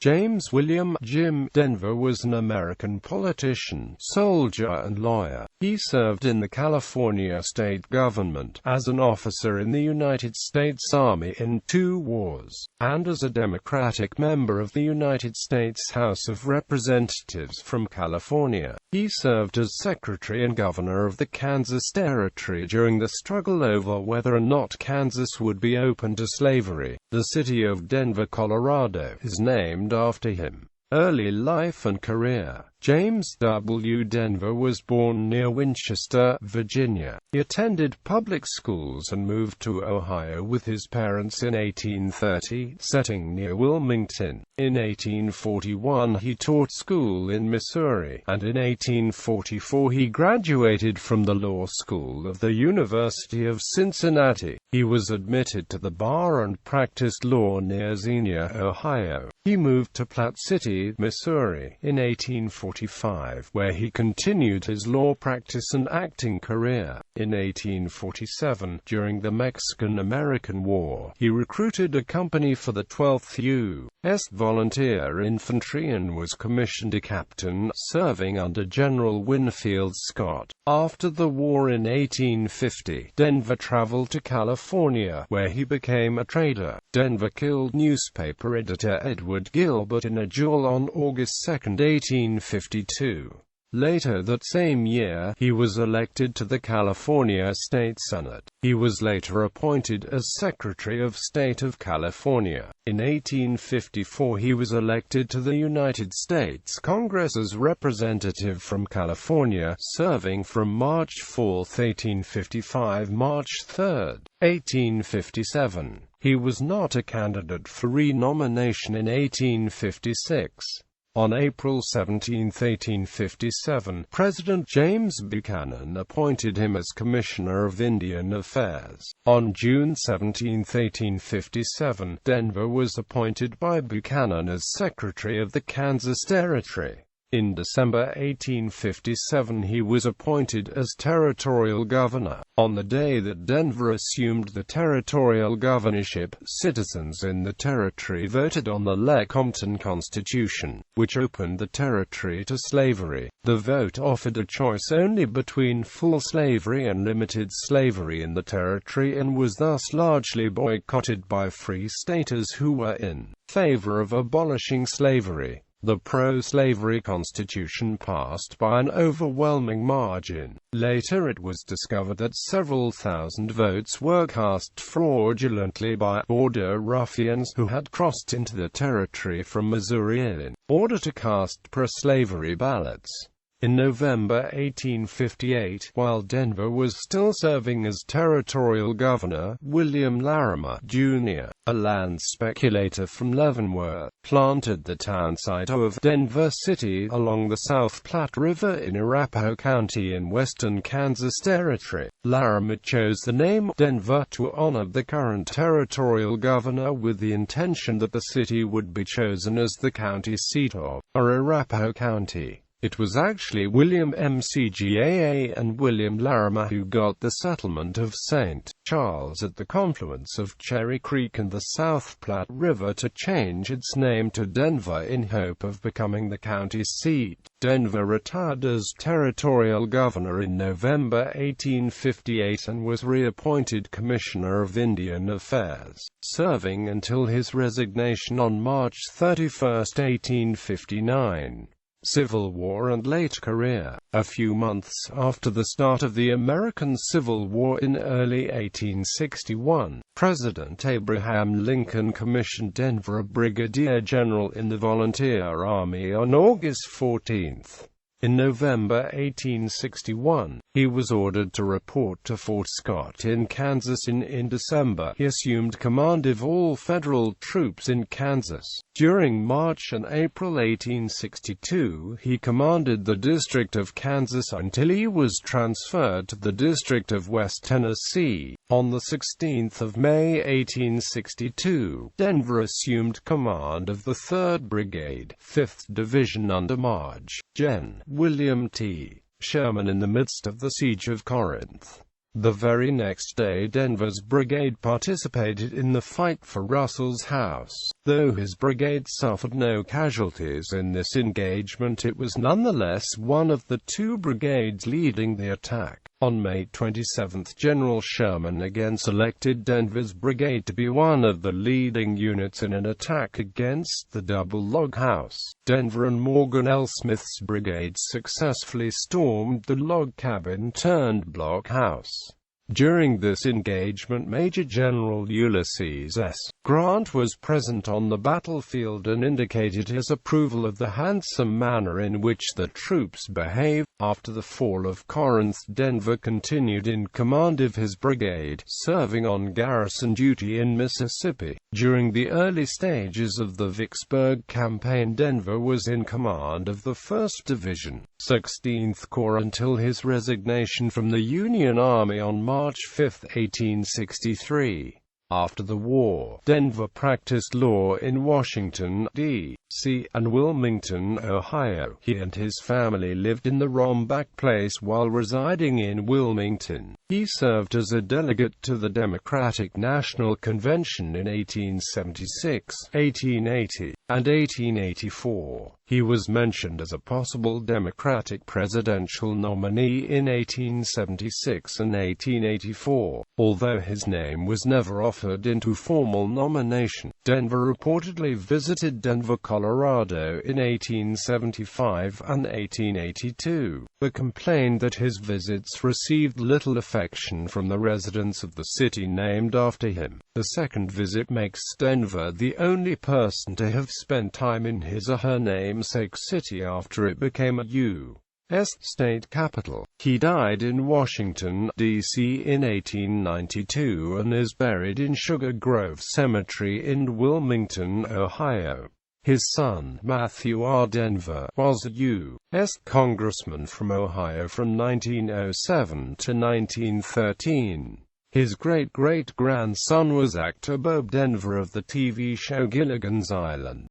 James William Jim Denver was an American politician, soldier and lawyer. He served in the California state government, as an officer in the United States Army in 2 wars, and as a Democratic member of the United States House of Representatives from California. He served as Secretary and Governor of the Kansas Territory during the struggle over whether or not Kansas would be open to slavery. The city of Denver, Colorado, is named after him. Early life and career. James W. Denver was born near Winchester, Virginia. He attended public schools and moved to Ohio with his parents in 1830, settling near Wilmington. In 1841 he taught school in Missouri, and in 1844 he graduated from the law school of the University of Cincinnati. He was admitted to the bar and practiced law near Xenia, Ohio. He moved to Platte City, Missouri, in 1845, where he continued his law practice and acting career. In 1847, during the Mexican-American War, he recruited a company for the 12th U.S. Volunteer Infantry and was commissioned a captain, serving under General Winfield Scott. After the war in 1850, Denver traveled to California, where he became a trader. Denver killed newspaper editor Edward Gilbert in a duel on August 2, 1852. Later that same year, he was elected to the California State Senate. He was later appointed as Secretary of State of California. In 1854 he was elected to the United States Congress as representative from California, serving from March 4, 1855 March 3, 1857. He was not a candidate for re-nomination in 1856. On April 17, 1857, President James Buchanan appointed him as Commissioner of Indian Affairs. On June 17, 1857, Denver was appointed by Buchanan as Secretary of the Kansas Territory. In December 1857 he was appointed as Territorial Governor. On the day that Denver assumed the territorial governorship, citizens in the territory voted on the Lecompton Constitution, which opened the territory to slavery. The vote offered a choice only between full slavery and limited slavery in the territory and was thus largely boycotted by free staters who were in favor of abolishing slavery. The pro-slavery constitution passed by an overwhelming margin. Later it was discovered that several thousand votes were cast fraudulently by border ruffians who had crossed into the territory from Missouri in order to cast pro-slavery ballots. In November 1858, while Denver was still serving as territorial governor, William Larimer, Jr., a land speculator from Leavenworth, planted the town site of Denver City along the South Platte River in Arapahoe County in western Kansas Territory. Larimer chose the name Denver to honor the current territorial governor with the intention that the city would be chosen as the county seat of Arapahoe County. It was actually William McGaa and William Larimer who got the settlement of St. Charles at the confluence of Cherry Creek and the South Platte River to change its name to Denver in hope of becoming the county seat. Denver retired as territorial governor in November 1858 and was reappointed Commissioner of Indian Affairs, serving until his resignation on March 31, 1859. Civil War and late career. A few months after the start of the American Civil War in early 1861, President Abraham Lincoln commissioned Denver a brigadier general in the Volunteer Army on August 14. In November 1861, he was ordered to report to Fort Scott in Kansas. In December, he assumed command of all federal troops in Kansas. During March and April 1862, he commanded the District of Kansas until he was transferred to the District of West Tennessee. On the 16th of May 1862, Denver assumed command of the 3rd Brigade, 5th Division under March Gen. William T. Sherman in the midst of the Siege of Corinth. The very next day Denver's brigade participated in the fight for Russell's house. Though his brigade suffered no casualties in this engagement, it was nonetheless one of the two brigades leading the attack. On May 27, General Sherman again selected Denver's brigade to be one of the leading units in an attack against the Double Log House. Denver and Morgan L. Smith's brigades successfully stormed the log cabin turned block house. During this engagement, Major General Ulysses S. Grant was present on the battlefield and indicated his approval of the handsome manner in which the troops behaved. After the fall of Corinth, Denver continued in command of his brigade, serving on garrison duty in Mississippi. During the early stages of the Vicksburg campaign, Denver was in command of the 1st Division, 16th Corps until his resignation from the Union Army on March 5, 1863. After the war, Denver practiced law in Washington, D.C., and Wilmington, Ohio. He and his family lived in the Rombach Place while residing in Wilmington. He served as a delegate to the Democratic National Convention in 1876, 1880, and 1884. He was mentioned as a possible Democratic presidential nominee in 1876 and 1884, although his name was never offered into formal nomination. Denver reportedly visited Denver, Colorado in 1875 and 1882, but complained that his visits received little affection from the residents of the city named after him. The second visit makes Denver the only person to have spent time in his or her namesake city after it became a U.S. state capital. He died in Washington, D.C. in 1892 and is buried in Sugar Grove Cemetery in Wilmington, Ohio. His son, Matthew R. Denver, was a U.S. congressman from Ohio from 1907 to 1913. His great-great-grandson was actor Bob Denver of the TV show Gilligan's Island.